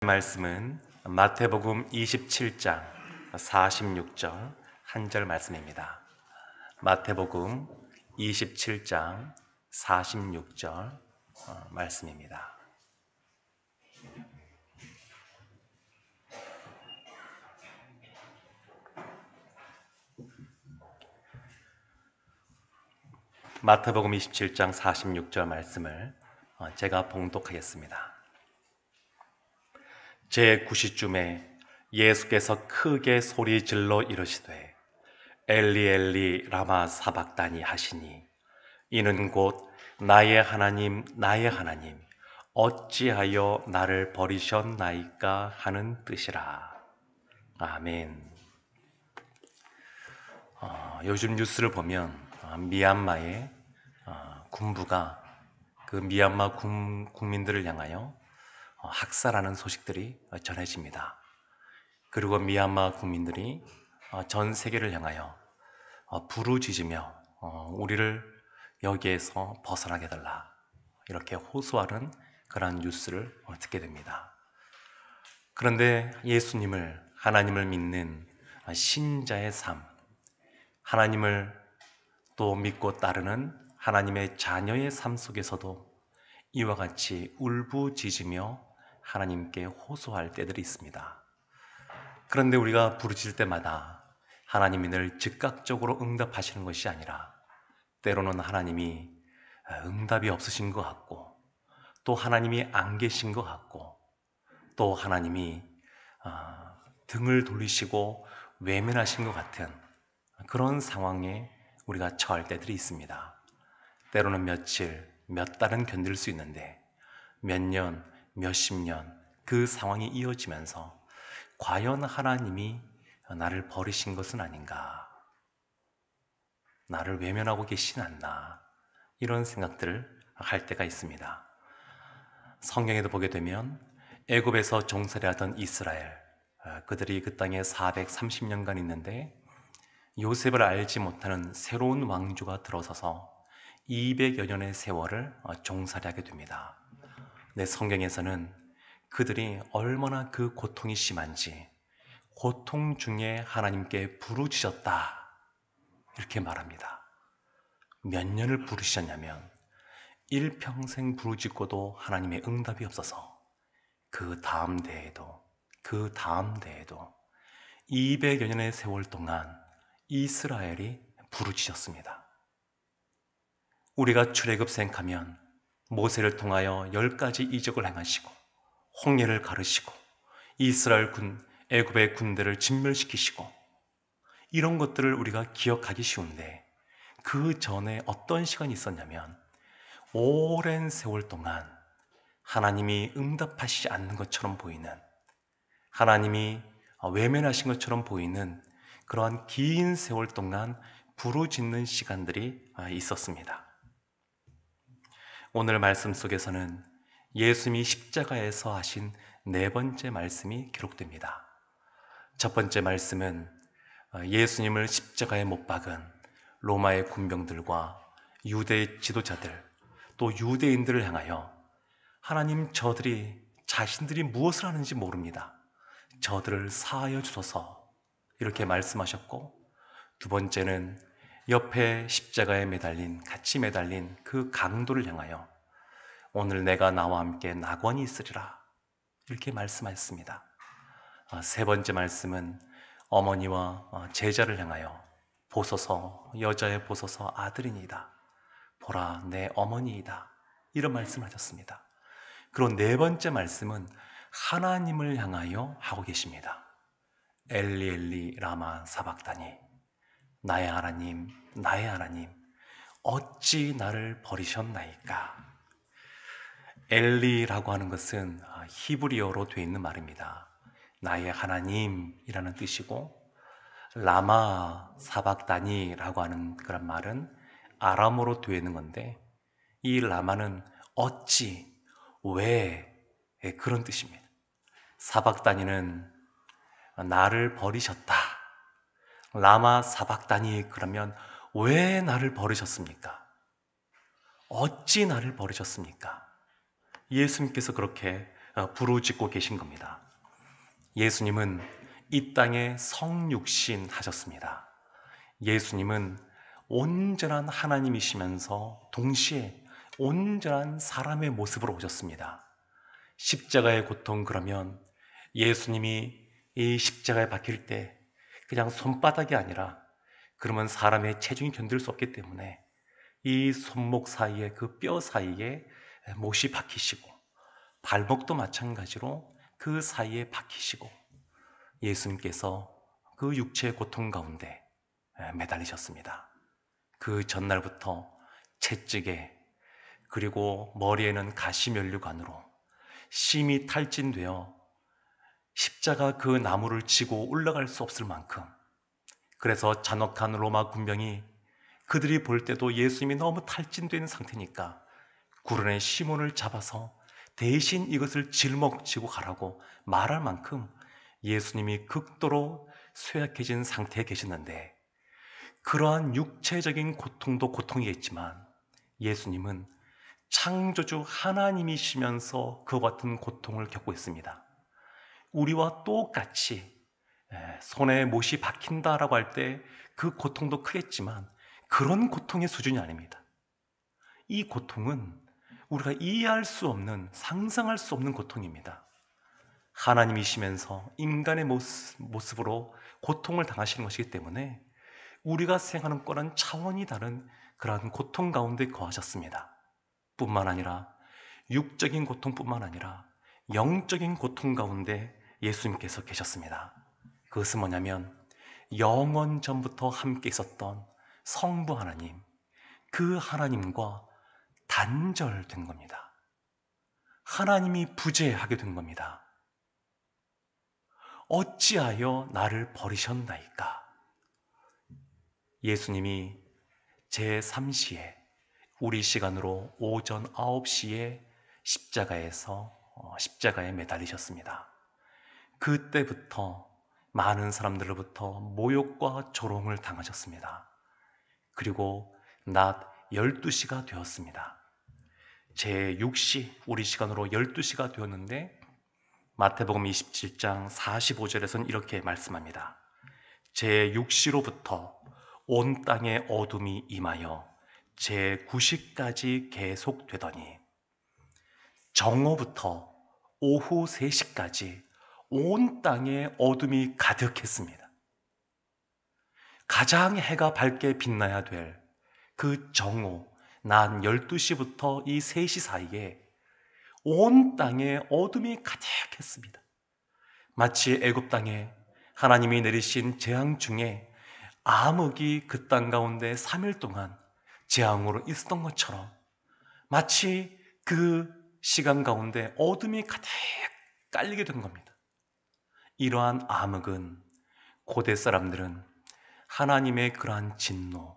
말씀은 마태복음 27장 46절 한 절 말씀입니다. 마태복음 27장 46절 말씀입니다. 마태복음 27장 46절 말씀을 제가 봉독하겠습니다. 제9시쯤에 예수께서 크게 소리질러 이르시되 엘리 엘리 라마 사박다니 하시니 이는 곧 나의 하나님 나의 하나님 어찌하여 나를 버리셨나이까 하는 뜻이라. 아멘. 요즘 뉴스를 보면 미얀마의 군부가 그 미얀마 국민들을 향하여 학살하는 소식들이 전해집니다. 그리고 미얀마 국민들이 전 세계를 향하여 부르짖으며 우리를 여기에서 벗어나게 해달라 이렇게 호소하는 그러한 뉴스를 듣게 됩니다. 그런데 예수님을 하나님을 믿는 신자의 삶, 하나님을 또 믿고 따르는 하나님의 자녀의 삶 속에서도 이와 같이 울부짖으며 하나님께 호소할 때들이 있습니다. 그런데 우리가 부르짖을 때마다 하나님이 늘 즉각적으로 응답하시는 것이 아니라 때로는 하나님이 응답이 없으신 것 같고 또 하나님이 안 계신 것 같고 또 하나님이 등을 돌리시고 외면하신 것 같은 그런 상황에 우리가 처할 때들이 있습니다. 때로는 며칠, 몇 달은 견딜 수 있는데 몇 년, 몇십 년 그 상황이 이어지면서 과연 하나님이 나를 버리신 것은 아닌가? 나를 외면하고 계시지 않나? 이런 생각들을 할 때가 있습니다. 성경에도 보게 되면 애굽에서 종살이 하던 이스라엘, 그들이 그 땅에 430년간 있는데 요셉을 알지 못하는 새로운 왕조가 들어서서 200여 년의 세월을 종살이하게 됩니다. 내 성경에서는 그들이 얼마나 그 고통이 심한지 고통 중에 하나님께 부르짖었다 이렇게 말합니다. 몇 년을 부르짖었냐면 일평생 부르짖고도 하나님의 응답이 없어서 그 다음 대에도 200여 년의 세월 동안 이스라엘이 부르짖었습니다. 우리가 출애굽 생각하면 모세를 통하여 10가지 이적을 행하시고 홍해를 가르시고 이스라엘 애굽의 군대를 진멸시키시고 이런 것들을 우리가 기억하기 쉬운데 그 전에 어떤 시간이 있었냐면 오랜 세월 동안 하나님이 응답하시지 않는 것처럼 보이는 하나님이 외면하신 것처럼 보이는 그러한 긴 세월 동안 부르짖는 시간들이 있었습니다. 오늘 말씀 속에서는 예수님이 십자가에서 하신 네 번째 말씀이 기록됩니다. 첫 번째 말씀은 예수님을 십자가에 못 박은 로마의 군병들과 유대의 지도자들 또 유대인들을 향하여 하나님 저들이 자신들이 무엇을 하는지 모릅니다. 저들을 사하여 주소서 이렇게 말씀하셨고 두 번째는 옆에 십자가에 같이 매달린 그 강도를 향하여 오늘 내가 나와 함께 낙원이 있으리라 이렇게 말씀하셨습니다. 세 번째 말씀은 어머니와 제자를 향하여 보소서 여자의 보소서 아들이니이다 보라 내 어머니이다 이런 말씀을 하셨습니다. 그리고 네 번째 말씀은 하나님을 향하여 하고 계십니다. 엘리 엘리 라마 사박다니 나의 하나님 나의 하나님 어찌 나를 버리셨나이까. 엘리라고 하는 것은 히브리어로 되어 있는 말입니다. 나의 하나님이라는 뜻이고 라마 사박다니라고 하는 그런 말은 아람어로 되어 있는 건데 이 라마는 어찌, 왜 그런 뜻입니다. 사박다니는 나를 버리셨다. 라마 사박다니 그러면 왜 나를 버리셨습니까? 어찌 나를 버리셨습니까? 예수님께서 그렇게 부르짖고 계신 겁니다. 예수님은 이 땅에 성육신 하셨습니다. 예수님은 온전한 하나님이시면서 동시에 온전한 사람의 모습으로 오셨습니다. 십자가의 고통, 그러면 예수님이 이 십자가에 박힐 때 그냥 손바닥이 아니라, 그러면 사람의 체중이 견딜 수 없기 때문에 이 손목 사이에, 그 뼈 사이에 못이 박히시고, 발목도 마찬가지로 그 사이에 박히시고, 예수님께서 그 육체의 고통 가운데 매달리셨습니다. 그 전날부터 채찍에, 그리고 머리에는 가시면류관으로 심이 탈진되어 십자가 그 나무를 지고 올라갈 수 없을 만큼, 그래서 잔혹한 로마 군병이 그들이 볼 때도 예수님이 너무 탈진된 상태니까 구른의 시몬을 잡아서 대신 이것을 짊어지고 가라고 말할 만큼 예수님이 극도로 쇠약해진 상태에 계셨는데, 그러한 육체적인 고통도 고통이겠지만 예수님은 창조주 하나님이시면서 그와 같은 고통을 겪고 있습니다. 우리와 똑같이 손에 못이 박힌다라고 할 때 그 고통도 크겠지만 그런 고통의 수준이 아닙니다. 이 고통은 우리가 이해할 수 없는, 상상할 수 없는 고통입니다. 하나님이시면서 인간의 모습으로 고통을 당하시는 것이기 때문에 우리가 생각하는 거랑 차원이 다른 그러한 고통 가운데 거하셨습니다. 뿐만 아니라 육적인 고통뿐만 아니라 영적인 고통 가운데 예수님께서 계셨습니다. 그것은 뭐냐면 영원 전부터 함께 있었던 성부 하나님, 그 하나님과 단절된 겁니다. 하나님이 부재하게 된 겁니다. 어찌하여 나를 버리셨나이까? 예수님이 제3시에, 우리 시간으로 오전 9시에 십자가에 매달리셨습니다. 그때부터 많은 사람들로부터 모욕과 조롱을 당하셨습니다. 그리고 낮 12시가 되었습니다. 제6시, 우리 시간으로 12시가 되었는데 마태복음 27장 45절에서는 이렇게 말씀합니다. 제6시로부터 온 땅에 어둠이 임하여 제9시까지 계속되더니 정오부터 오후 3시까지 온 땅에 어둠이 가득했습니다. 가장 해가 밝게 빛나야 될 그 정오, 낮 12시부터 이 3시 사이에 온 땅에 어둠이 가득했습니다. 마치 애굽 땅에 하나님이 내리신 재앙 중에 암흑이 그 땅 가운데 3일 동안 재앙으로 있었던 것처럼, 마치 그 시간 가운데 어둠이 가득 깔리게 된 겁니다. 이러한 암흑은 고대 사람들은 하나님의 그러한 진노,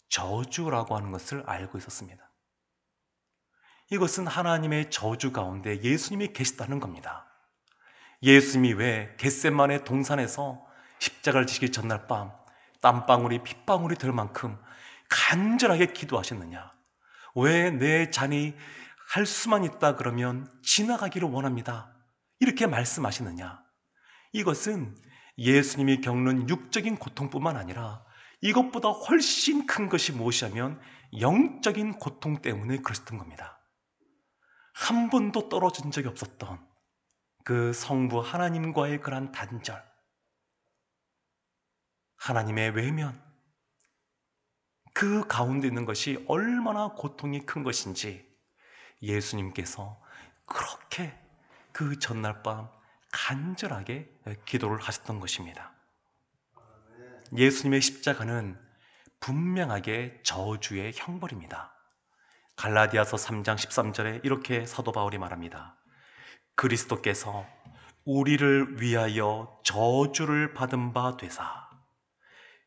저주라고 하는 것을 알고 있었습니다. 이것은 하나님의 저주 가운데 예수님이 계시다는 겁니다. 예수님이 왜 겟세마네 동산에서 십자가를 지시기 전날 밤 땀방울이 핏방울이 될 만큼 간절하게 기도하셨느냐? 왜 내 잔이 할 수만 있다 그러면 지나가기를 원합니다, 이렇게 말씀하시느냐? 이것은 예수님이 겪는 육적인 고통뿐만 아니라 이것보다 훨씬 큰 것이 무엇이냐면 영적인 고통 때문에 그랬던 겁니다. 한 번도 떨어진 적이 없었던 그 성부 하나님과의 그러한 단절, 하나님의 외면, 그 가운데 있는 것이 얼마나 고통이 큰 것인지 예수님께서 그렇게 그 전날 밤 간절하게 기도를 하셨던 것입니다. 예수님의 십자가는 분명하게 저주의 형벌입니다. 갈라디아서 3장 13절에 이렇게 사도 바울이 말합니다. 그리스도께서 우리를 위하여 저주를 받은 바 되사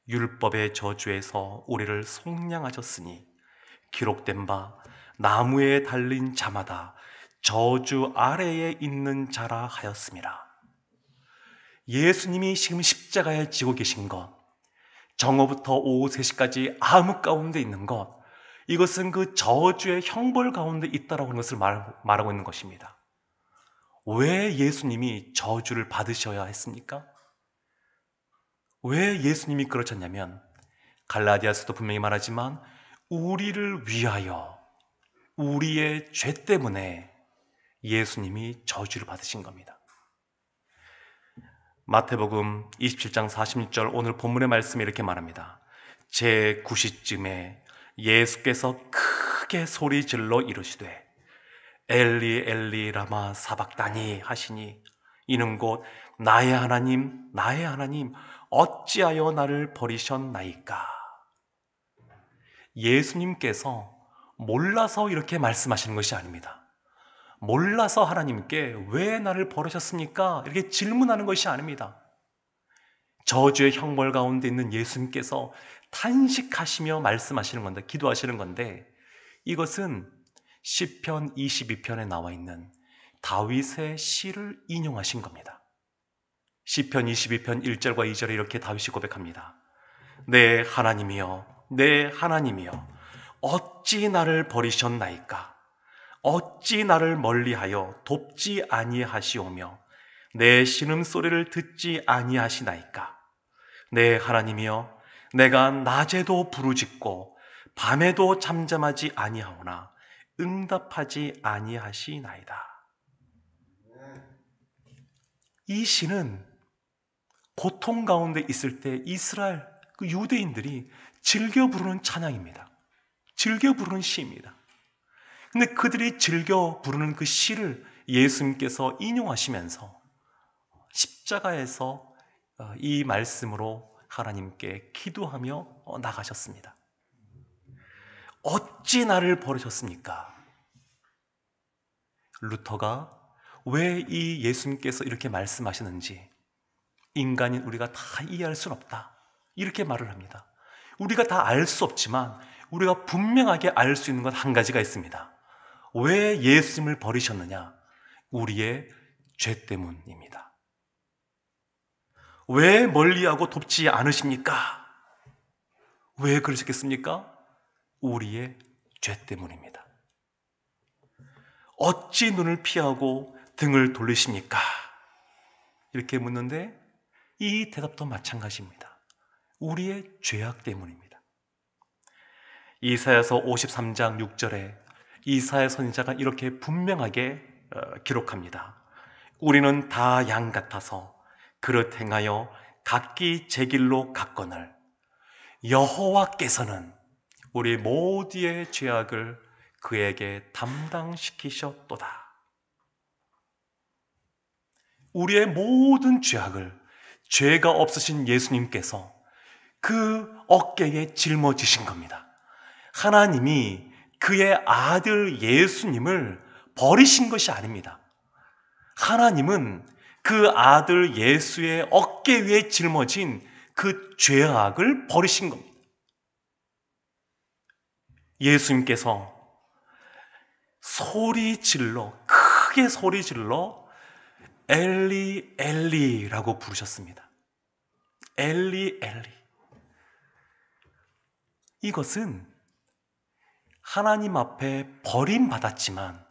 율법의 저주에서 우리를 속량하셨으니 기록된 바 나무에 달린 자마다 저주 아래에 있는 자라 하였습니다. 예수님이 지금 십자가에 지고 계신 것, 정오부터 오후 3시까지 암흑 가운데 있는 것, 이것은 그 저주의 형벌 가운데 있다라고 하는 것을 말하고 있는 것입니다. 왜 예수님이 저주를 받으셔야 했습니까? 왜 예수님이 그러셨냐면 갈라디아서도 분명히 말하지만 우리를 위하여 우리의 죄 때문에 예수님이 저주를 받으신 겁니다. 마태복음 27장 46절 오늘 본문의 말씀이 이렇게 말합니다. 제9시쯤에 예수께서 크게 소리질러 이르시되 엘리 엘리 라마 사박다니 하시니 이는 곧 나의 하나님 나의 하나님 어찌하여 나를 버리셨나이까. 예수님께서 몰라서 이렇게 말씀하시는 것이 아닙니다. 몰라서 하나님께 왜 나를 버리셨습니까? 이렇게 질문하는 것이 아닙니다. 저주의 형벌 가운데 있는 예수님께서 탄식하시며 말씀하시는 건데, 기도하시는 건데, 이것은 시편 22편에 나와 있는 다윗의 시를 인용하신 겁니다. 시편 22편 1절과 2절에 이렇게 다윗이 고백합니다. 내 하나님이여, 내 하나님이여, 어찌 나를 버리셨나이까? 어찌 나를 멀리하여 돕지 아니하시오며 내 신음소리를 듣지 아니하시나이까? 내 하나님이여, 내가 낮에도 부르짖고 밤에도 잠잠하지 아니하오나 응답하지 아니하시나이다. 이 시는 고통 가운데 있을 때 이스라엘 그 유대인들이 즐겨 부르는 찬양입니다. 즐겨 부르는 시입니다. 근데 그들이 즐겨 부르는 그 시를 예수님께서 인용하시면서 십자가에서 이 말씀으로 하나님께 기도하며 나가셨습니다. 어찌 나를 버리셨습니까? 루터가 왜 이 예수님께서 이렇게 말씀하시는지 인간인 우리가 다 이해할 수는 없다, 이렇게 말을 합니다. 우리가 다 알 수 없지만 우리가 분명하게 알 수 있는 것 한 가지가 있습니다. 왜 예수님을 버리셨느냐? 우리의 죄 때문입니다. 왜 멀리하고 돕지 않으십니까? 왜 그러셨겠습니까? 우리의 죄 때문입니다. 어찌 눈을 피하고 등을 돌리십니까? 이렇게 묻는데 이 대답도 마찬가지입니다. 우리의 죄악 때문입니다. 이사야서 53장 6절에 이사야 선지자가 이렇게 분명하게 기록합니다. 우리는 다 양 같아서 그릇 행하여 각기 제 길로 갔거늘 여호와께서는 우리 모두의 죄악을 그에게 담당시키셨도다. 우리의 모든 죄악을 죄가 없으신 예수님께서 그 어깨에 짊어지신 겁니다. 하나님이 그의 아들 예수님을 버리신 것이 아닙니다. 하나님은 그 아들 예수의 어깨 위에 짊어진 그 죄악을 버리신 겁니다. 예수님께서 크게 소리 질러 엘리 엘리라고 부르셨습니다. 엘리 엘리. 이것은 하나님 앞에 버림받았지만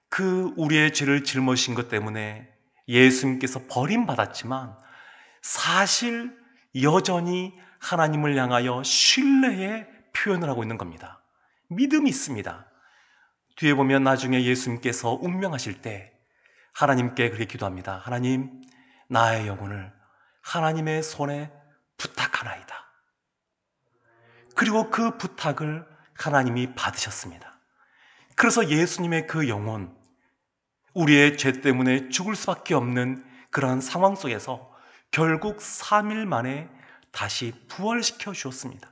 그 우리의 죄를 짊어진 것 때문에 예수님께서 버림받았지만 사실 여전히 하나님을 향하여 신뢰의 표현을 하고 있는 겁니다. 믿음이 있습니다. 뒤에 보면 나중에 예수님께서 운명하실 때 하나님께 그렇게 기도합니다. 하나님, 나의 영혼을 하나님의 손에 부탁하나이다. 그리고 그 부탁을 하나님이 받으셨습니다. 그래서 예수님의 그 영혼, 우리의 죄 때문에 죽을 수밖에 없는 그러한 상황 속에서 결국 3일 만에 다시 부활시켜 주었습니다.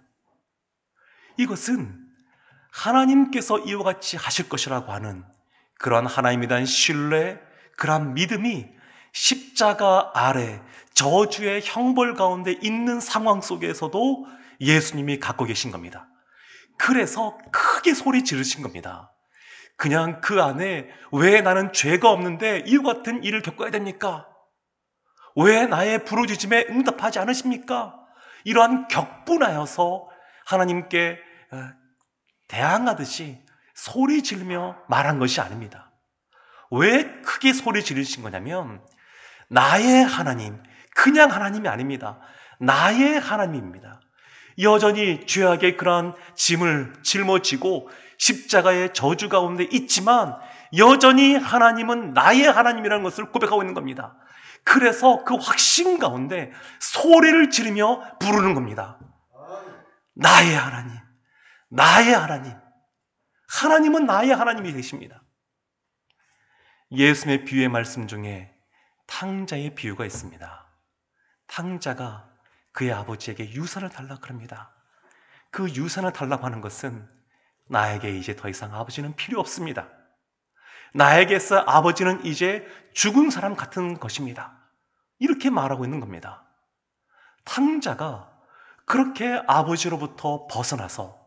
이것은 하나님께서 이와 같이 하실 것이라고 하는 그러한 하나님에 대한 신뢰, 그러한 믿음이 십자가 아래 저주의 형벌 가운데 있는 상황 속에서도 예수님이 갖고 계신 겁니다. 그래서 크게 소리 지르신 겁니다. 그냥 그 안에 왜 나는 죄가 없는데 이와 같은 일을 겪어야 됩니까? 왜 나의 부르짖음에 응답하지 않으십니까? 이러한 격분하여서 하나님께 대항하듯이 소리 지르며 말한 것이 아닙니다. 왜 크게 소리 지르신 거냐면 나의 하나님, 그냥 하나님이 아닙니다. 나의 하나님입니다. 여전히 죄악의 그러한 짐을 짊어지고 십자가의 저주 가운데 있지만 여전히 하나님은 나의 하나님이라는 것을 고백하고 있는 겁니다. 그래서 그 확신 가운데 소리를 지르며 부르는 겁니다. 나의 하나님, 나의 하나님. 하나님은 나의 하나님이 되십니다. 예수님의 비유의 말씀 중에 탕자의 비유가 있습니다. 탕자가 그의 아버지에게 유산을 달라고 합니다. 그 유산을 달라고 하는 것은 나에게 이제 더 이상 아버지는 필요 없습니다. 나에게서 아버지는 이제 죽은 사람 같은 것입니다. 이렇게 말하고 있는 겁니다. 탕자가 그렇게 아버지로부터 벗어나서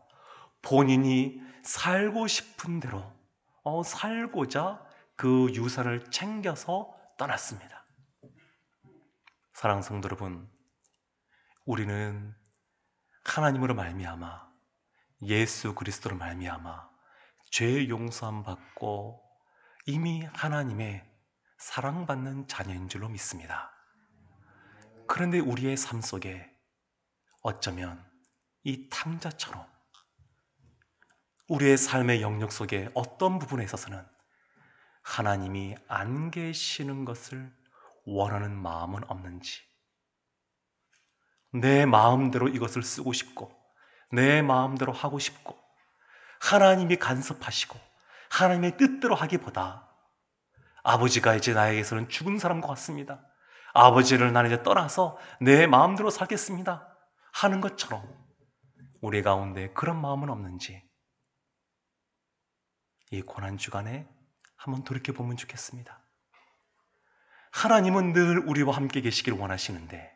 본인이 살고 싶은 대로 살고자 그 유산을 챙겨서 떠났습니다. 사랑하는 성도 여러분, 우리는 하나님으로 말미암아 예수 그리스도로 말미암아 죄 용서함 받고 이미 하나님의 사랑받는 자녀인 줄로 믿습니다. 그런데 우리의 삶 속에 어쩌면 이 탕자처럼 우리의 삶의 영역 속에 어떤 부분에 있어서는 하나님이 안 계시는 것을 원하는 마음은 없는지, 내 마음대로 이것을 쓰고 싶고 내 마음대로 하고 싶고 하나님이 간섭하시고 하나님의 뜻대로 하기보다 아버지가 이제 나에게서는 죽은 사람과 같습니다. 아버지를 나는 이제 떠나서 내 마음대로 살겠습니다 하는 것처럼 우리 가운데 그런 마음은 없는지 이 고난주간에 한번 돌이켜보면 좋겠습니다. 하나님은 늘 우리와 함께 계시길 원하시는데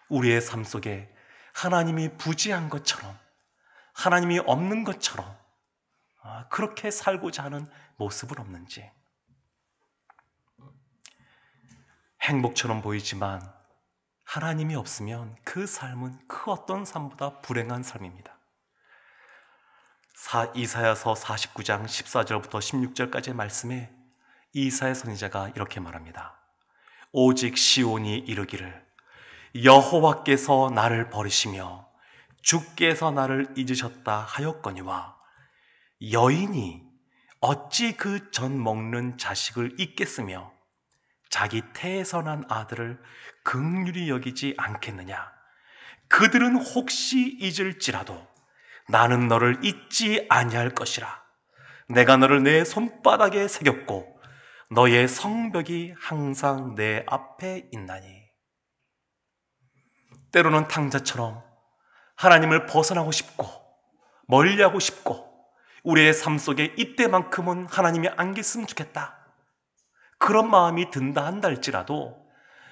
우리의 삶 속에 하나님이 부재한 것처럼 하나님이 없는 것처럼 그렇게 살고자 하는 모습은 없는지, 행복처럼 보이지만 하나님이 없으면 그 삶은 그 어떤 삶보다 불행한 삶입니다. 이사야서 49장 14절부터 16절까지의 말씀에 이사야 선지자가 이렇게 말합니다. 오직 시온이 이르기를 여호와께서 나를 버리시며 주께서 나를 잊으셨다 하였거니와 여인이 어찌 그 전 먹는 자식을 잊겠으며 자기 태에서 난 아들을 긍휼히 여기지 않겠느냐. 그들은 혹시 잊을지라도 나는 너를 잊지 아니할 것이라. 내가 너를 내 손바닥에 새겼고 너의 성벽이 항상 내 앞에 있나니. 때로는 탕자처럼 하나님을 벗어나고 싶고 멀리하고 싶고 우리의 삶 속에 이때만큼은 하나님이 안 계셨으면 좋겠다, 그런 마음이 든다 한다 할지라도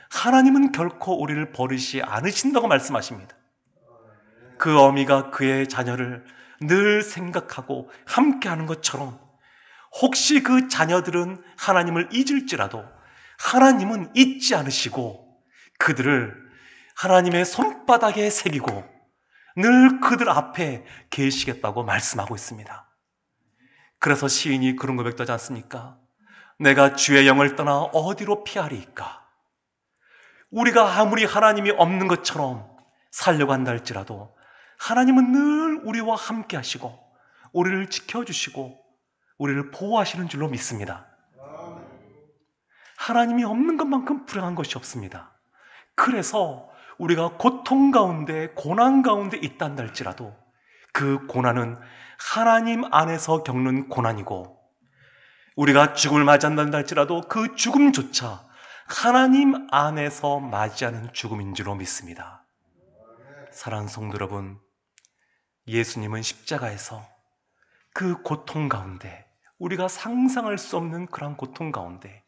하나님은 결코 우리를 버리지 않으신다고 말씀하십니다. 그 어미가 그의 자녀를 늘 생각하고 함께하는 것처럼 혹시 그 자녀들은 하나님을 잊을지라도 하나님은 잊지 않으시고 그들을 하나님의 손바닥에 새기고 늘 그들 앞에 계시겠다고 말씀하고 있습니다. 그래서 시인이 그런 고백도 하지 않습니까? 내가 주의 영을 떠나 어디로 피하리이까? 우리가 아무리 하나님이 없는 것처럼 살려고 한다 할지라도 하나님은 늘 우리와 함께 하시고 우리를 지켜주시고 우리를 보호하시는 줄로 믿습니다. 하나님이 없는 것만큼 불행한 것이 없습니다. 그래서 우리가 고통 가운데 고난 가운데 있다 할지라도 그 고난은 하나님 안에서 겪는 고난이고 우리가 죽음을 맞이한다 할지라도 그 죽음조차 하나님 안에서 맞이하는 죽음인 줄로 믿습니다. 사랑하는 성도 여러분, 예수님은 십자가에서 그 고통 가운데 우리가 상상할 수 없는 그런 고통 가운데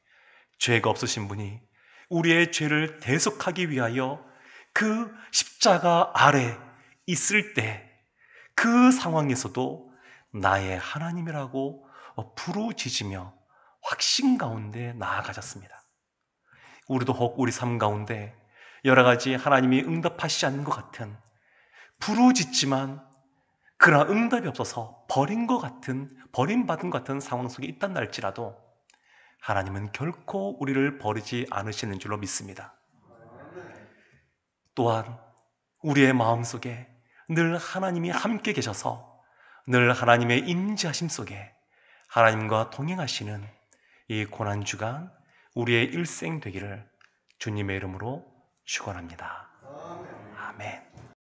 죄가 없으신 분이 우리의 죄를 대속하기 위하여 그 십자가 아래 있을 때 그 상황에서도 나의 하나님이라고 부르짖으며 확신 가운데 나아가셨습니다. 우리도 혹 우리 삶 가운데 여러 가지 하나님이 응답하시지 않는 것 같은, 부르짖지만 그러나 응답이 없어서 버림받은 것 같은 상황 속에 있단 할지라도 하나님은 결코 우리를 버리지 않으시는 줄로 믿습니다. 또한 우리의 마음속에 늘 하나님이 함께 계셔서 늘 하나님의 임재하심 속에 하나님과 동행하시는 이 고난주간 우리의 일생 되기를 주님의 이름으로 축원합니다. 아멘.